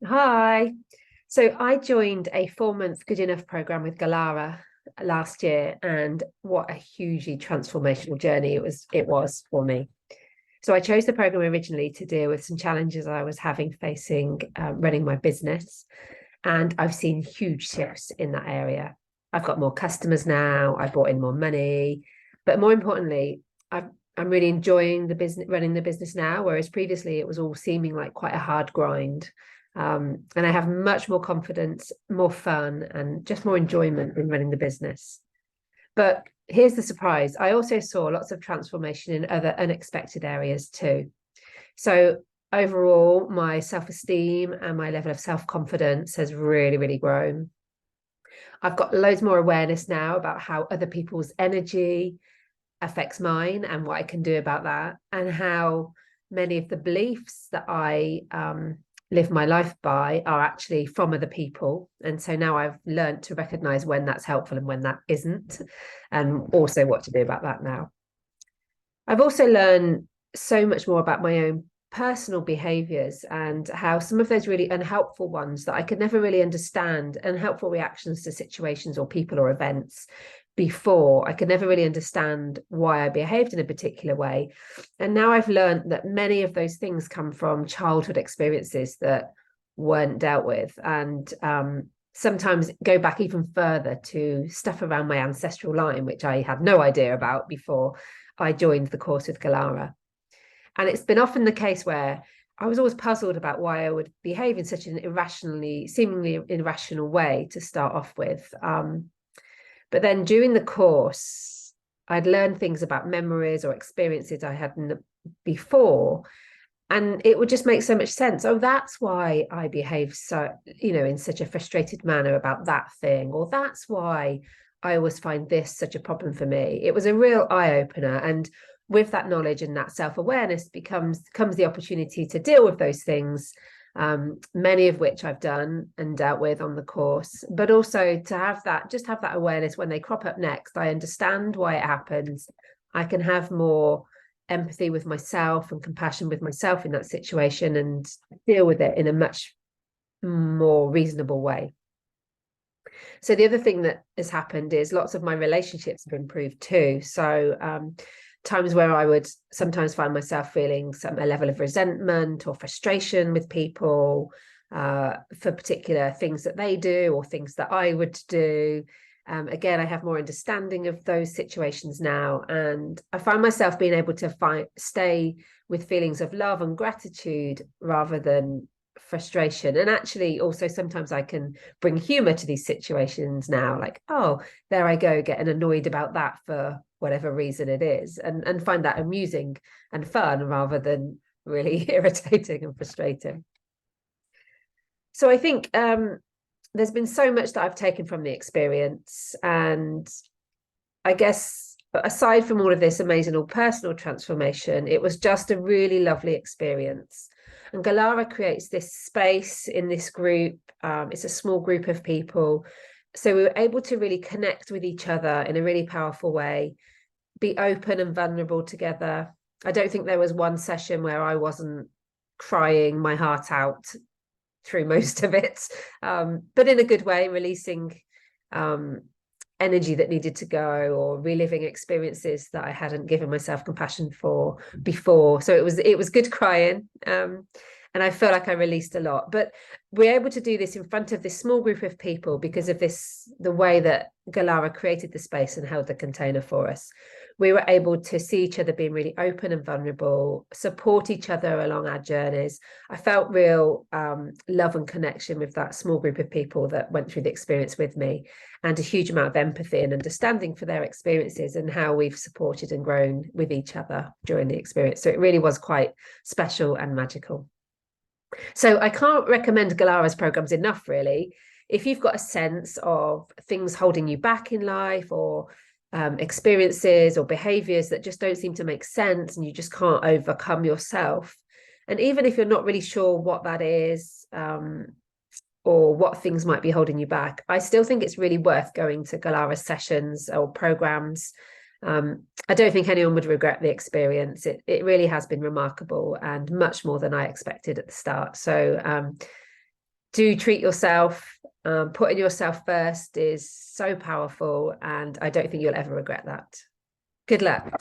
Hi. So I joined a 4-month Good Enough program with Galara last year, and what a hugely transformational journey it was for me. So I chose the program originally to deal with some challenges I was having facing running my business, and I've seen huge shifts in that area. I've got more customers now. I brought in more money, but more importantly, I'm really enjoying the business, running the business now, whereas previously it was all seeming like quite a hard grind. And I have much more confidence, more fun, and just more enjoyment in running the business. But here's the surprise. I also saw lots of transformation in other unexpected areas too. So overall, my self-esteem and my level of self-confidence has really, really grown. I've got loads more awareness now about how other people's energy affects mine and what I can do about that, and how many of the beliefs that I live my life by are actually from other people. And so now I've learned to recognize when that's helpful and when that isn't, and also what to do about that now. I've also learned so much more about my own personal behaviors and how some of those really unhelpful ones that I could never really understand, unhelpful reactions to situations or people or events before, I could never really understand why I behaved in a particular way. And now I've learned that many of those things come from childhood experiences that weren't dealt with, and sometimes go back even further to stuff around my ancestral line, which I had no idea about before I joined the course with Galara. And it's been often the case where I was always puzzled about why I would behave in such an seemingly irrational way to start off with. But then during the course, I'd learned things about memories or experiences I hadn't before. And it would just make so much sense. Oh, that's why I behave so, in such a frustrated manner about that thing, or that's why I always find this such a problem for me. It was a real eye opener. And with that knowledge and that self-awareness comes the opportunity to deal with those things, many of which I've done and dealt with on the course, but also to have that awareness when they crop up next. I understand why it happens. I can have more empathy with myself and compassion with myself in that situation and deal with it in a much more reasonable way. So the other thing that has happened is lots of my relationships have improved too. So times where I would sometimes find myself feeling a level of resentment or frustration with people for particular things that they do or things that I would do. Again, I have more understanding of those situations now, and I find myself being able to stay with feelings of love and gratitude rather than frustration. And actually also sometimes I can bring humor to these situations now, like, oh, there I go getting annoyed about that for whatever reason it is, and find that amusing and fun rather than really irritating and frustrating. So I think there's been so much that I've taken from the experience, and I guess aside from all of this amazing or personal transformation, it was just a really lovely experience. And Galara creates this space in this group. It's a small group of people. So we were able to really connect with each other in a really powerful way, be open and vulnerable together. I don't think there was one session where I wasn't crying my heart out through most of it, but in a good way, releasing energy that needed to go, or reliving experiences that I hadn't given myself compassion for before. So it was good crying, and I feel like I released a lot. But we're able to do this in front of this small group of people because of the way that Galara created the space and held the container for us. We were able to see each other being really open and vulnerable, support each other along our journeys. I felt real love and connection with that small group of people that went through the experience with me, and a huge amount of empathy and understanding for their experiences and how we've supported and grown with each other during the experience. So it really was quite special and magical. So I can't recommend Galara's programs enough, really. If you've got a sense of things holding you back in life, or experiences or behaviors that just don't seem to make sense and you just can't overcome yourself, and even if you're not really sure what that is, or what things might be holding you back, I still think it's really worth going to Galara's sessions or programs. I don't think anyone would regret the experience. It really has been remarkable and much more than I expected at the start. So do treat yourself. Putting yourself first is so powerful, and I don't think you'll ever regret that. Good luck.